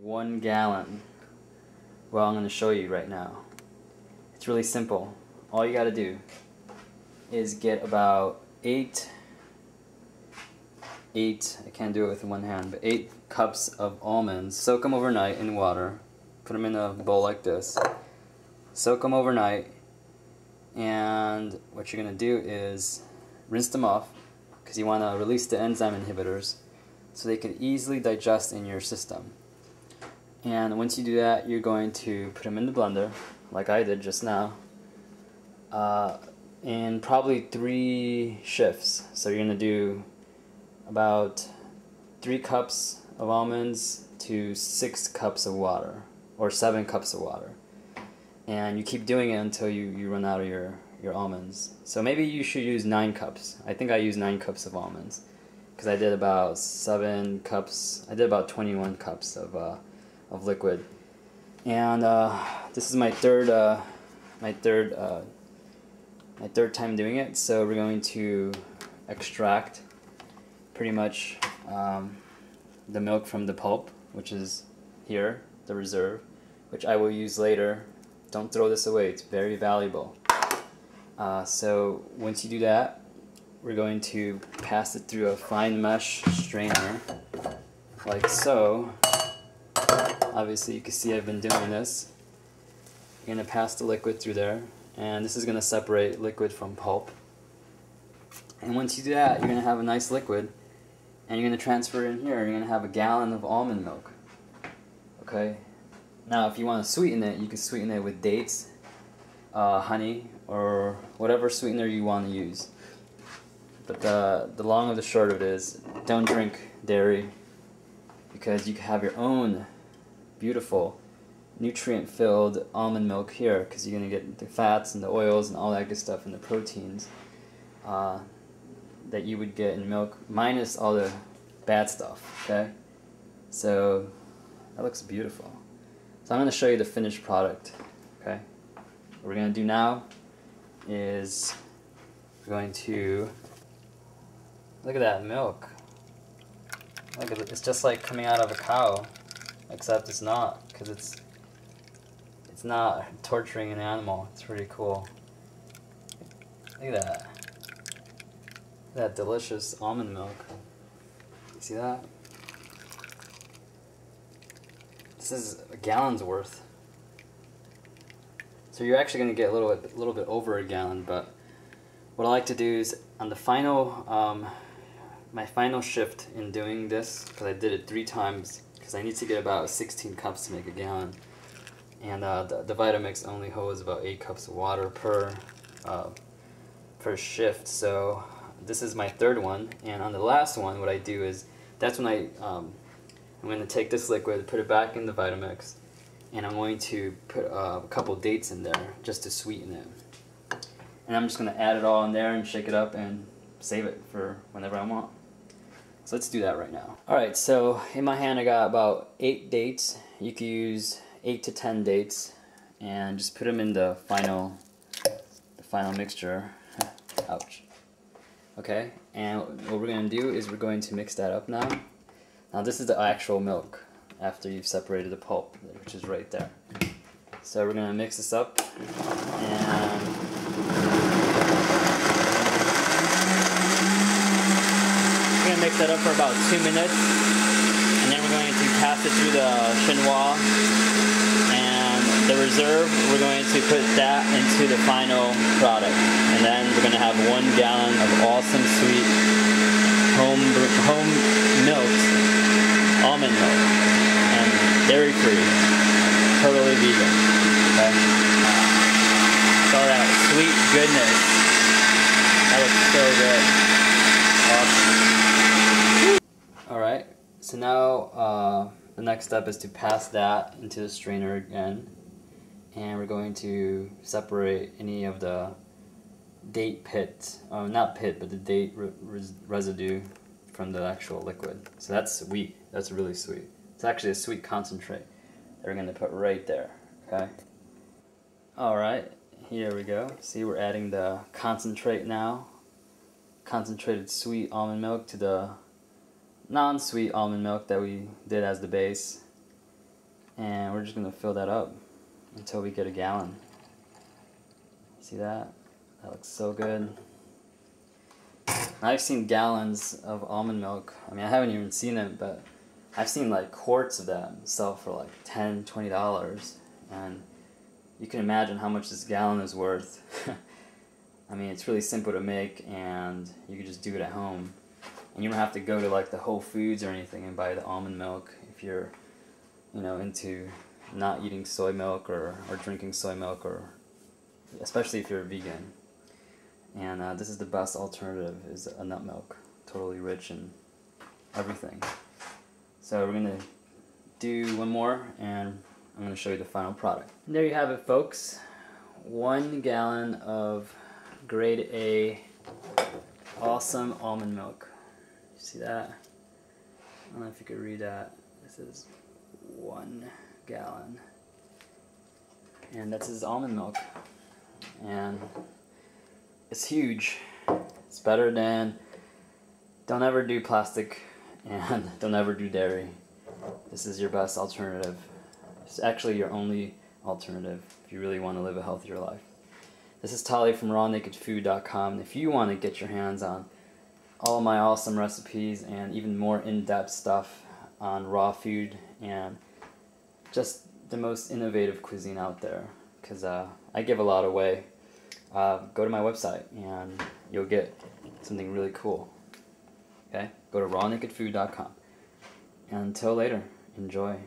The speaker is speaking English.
1 gallon. Well, I'm going to show you right now. It's really simple. All you got to do is get about 8, I can't do it with one hand, but 8 cups of almonds. Soak them overnight in water. Put them in a bowl like this. Soak them overnight, and what you're going to do is rinse them off, because you want to release the enzyme inhibitors so they can easily digest in your system. And once you do that, you're going to put them in the blender, like I did just now, in probably 3 shifts. So you're going to do about 3 cups of almonds to 6 cups of water, or 7 cups of water. And you keep doing it until you run out of your almonds. So maybe you should use 9 cups. I think I used 9 cups of almonds, because I did about 7 cups, I did about 21 cups of liquid. And this is my third time doing it, so we're going to extract pretty much the milk from the pulp, which is here, the reserve, which I will use later. Don't throw this away, it's very valuable. So once you do that, we're going to pass it through a fine mesh strainer, like so. Obviously you can see I've been doing this. You're going to pass the liquid through there, and this is going to separate liquid from pulp. And once you do that, you're going to have a nice liquid, and you're going to transfer it in here. You're going to have a gallon of almond milk. Okay? Now if you want to sweeten it, you can sweeten it with dates, honey, or whatever sweetener you want to use. But the long of the short of it is, don't drink dairy, because you can have your own beautiful nutrient-filled almond milk here, because you're going to get the fats and the oils and all that good stuff and the proteins that you would get in milk, minus all the bad stuff. Okay, so that looks beautiful. So I'm going to show you the finished product. Okay, what we're going to do now is we're going to look at that milk. Look at it. It's just like coming out of a cow, except it's not, because it's not torturing an animal. It's pretty cool. Look at that. That delicious almond milk. You see that? This is a gallon's worth. So you're actually going to get a little bit over a gallon, but what I like to do is on the final, my final shift in doing this, because I did it 3 times, because I need to get about 16 cups to make a gallon. And the Vitamix only holds about 8 cups of water per shift. So this is my 3rd one, and on the last one, what I do is, that's when I'm going to take this liquid, put it back in the Vitamix, and I'm going to put a couple dates in there just to sweeten it. And I'm just going to add it all in there and shake it up and save it for whenever I want. So let's do that right now. Alright, so in my hand I got about 8 dates. You could use 8 to 10 dates, and just put them in the final mixture. Ouch. Okay, and what we're going to do is we're going to mix that up now. Now this is the actual milk after you've separated the pulp, which is right there. So we're going to mix this up, and we're going to mix that up for about 2 minutes, and then we're going to pass it through the chinois, and the reserve, we're going to put that into the final product, and then we're going to have 1 gallon of awesome sweet home milk almond milk, and dairy free, totally vegan. Okay, all that sweet goodness, that looks so good. Awesome. All right, so now the next step is to pass that into the strainer again, and we're going to separate any of the date pit, not pit, but the date residue from the actual liquid. So that's sweet. That's really sweet. It's actually a sweet concentrate that we're going to put right there. Okay. Alright, here we go. See, we're adding the concentrate now. Concentrated sweet almond milk to the non-sweet almond milk that we did as the base. and we're just gonna fill that up until we get a gallon. See that? That looks so good. I've seen gallons of almond milk. I mean, I haven't even seen it, but I've seen like quarts of them sell for like $10, $20, and you can imagine how much this gallon is worth. I mean, it's really simple to make, and you can just do it at home. And you don't have to go to like the Whole Foods or anything and buy the almond milk if you're, you know, into not eating soy milk or drinking soy milk, or especially if you're a vegan. And this is the best alternative, is a nut milk. Totally rich in everything. So we're going to do one more, and I'm going to show you the final product. And there you have it, folks. 1 gallon of grade A awesome almond milk. You see that? I don't know if you could read that. This is 1 gallon. And that's his almond milk. And it's huge. It's better than, don't ever do plastic, and don't ever do dairy. This is your best alternative. It's actually your only alternative if you really want to live a healthier life. This is Tali from rawnakedfood.com. If you want to get your hands on all my awesome recipes and even more in-depth stuff on raw food and just the most innovative cuisine out there, because I give a lot away, go to my website and you'll get something really cool. Okay? Go to rawnakedfood.com. And until later, enjoy.